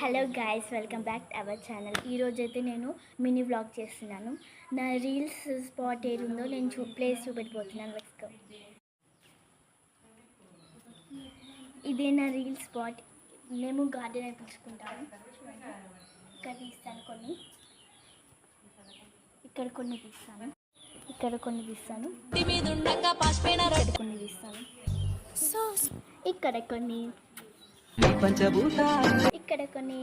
Hello guys, welcome back to our channel. ఈరోజు అయితే నేను మినీ వ్లాగ్ చేస్తున్నాను. నా రీల్స్ స్పాట్ ఏది ఉందో నేను ప్లేస్ చూపెట్టిపోతున్నాను. Let's go. ఇదే నా రీల్ స్పాట్. మేము గార్డెన్ అని పిలుచుకుంటాము. ఇక్కడ తీస్తాను కొన్ని, ఇక్కడ కొన్ని తీస్తాను, ఇక్కడ కొన్ని తీస్తాను, ఇక్కడ కొన్ని, ఇక్కడ కొన్ని,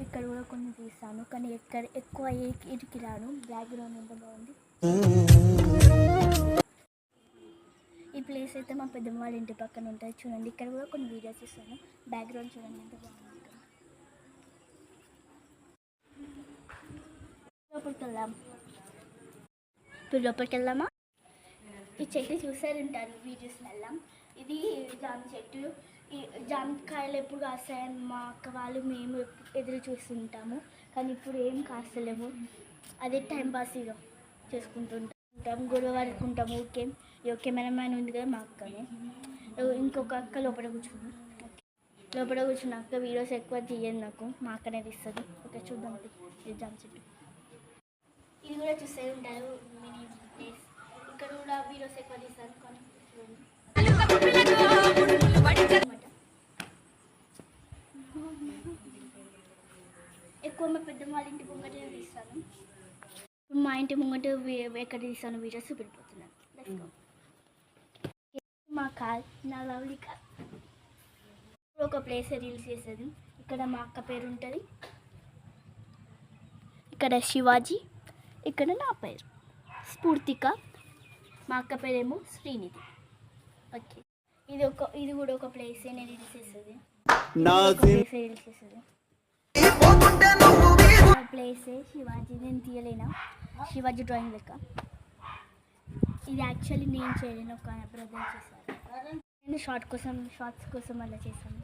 ఇక్కడ కూడా కొన్ని తీస్తాను. కానీ ఎక్కువ ఇటుకి రాను. బ్యాక్గ్రౌండ్ ఎంత బాగుంది. ఈ ప్లేస్ అయితే మా పెద్దమ్మ వాళ్ళ ఇంటి పక్కన ఉంటుంది. చూడండి, ఇక్కడ కూడా కొన్ని వీడియోస్ ఇస్తాను. బ్యాక్గ్రౌండ్ చూడండి ఎంత బాగుంది. లోపలికి వెళ్దాం. ఇప్పుడు లోపలికి వెళ్దామా? ఈ చెట్టు చూసారంటారు వీడియోస్ వెళ్ళాం. ఇది జామ చెట్టు. ఈ జామకాయలు ఎప్పుడు కాస్తాయని మా అక్క వాళ్ళు మేము ఎదురు చూస్తుంటాము. కానీ ఇప్పుడు ఏం కాస్తలేవు. అదే టైంపాస్ ఇక చేసుకుంటుంటాం, గొడవ పడుకుంటాము. కెమెరామ్యాన్ ఉంది కదా మా అక్కనే. ఇంకొక అక్క లోపల కూర్చున్న అక్క వీడియోస్ ఎక్కువ తీయదు నాకు, మా అక్కనే తీస్తుంది. ఓకే, చూద్దాం. ఇది జామ చెట్టు. ఇది కూడా చూస్తే ఉంటారు మినీ ప్లేస్. ఇక్కడ కూడా వీడియోస్ ఎక్కువ తీస్తారు. కానీ ఎక్కువ మా పెద్దమ్మ వాళ్ళ ఇంటి ముంగట తీస్తాను. మా ఇంటి ముంగట ఎక్కడ తీస్తాను వీడియోస్ చూపెట్టిపోతున్నాను. మా కాల్, నా లవ్లీ కాల్. ఒక ప్లేస్ రీల్స్ చేసేది. ఇక్కడ మా అక్క పేరు ఉంటుంది, ఇక్కడ శివాజీ, ఇక్కడ నా పేరు స్ఫూర్తిక, మా అక్క పేరేమో శ్రీనిధి. ఓకే, ఇది కూడా ఒక ప్లేస్ నేను రీల్స్ చేసేది. ప్లేసే శివాజీ. నేను తీయలేనా శివాజీ డ్రాయింగ్ లెక్క. ఇది యాక్చువల్లీ నేను చేయలేను, ఒక బ్రదర్ చేశాను. నేను షార్ట్స్ కోసం అలా చేశాను.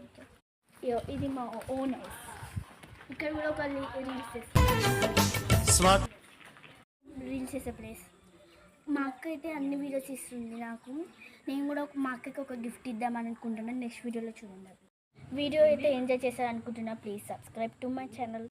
ఇది మా ఓన్ హౌస్. ఇక్కడ కూడా ఒక రీల్స్ చేసే ప్లేస్. మా అక్క అయితే అన్ని వీడియోస్ ఇస్తుంది నాకు. నేను కూడా మా అక్కకి ఒక గిఫ్ట్ ఇద్దామని అనుకుంటున్నాను. నెక్స్ట్ వీడియోలో చూడండి. వీడియో అయితే ఎంజాయ్ చేశారనుకుంటున్నా. Please subscribe to my channel.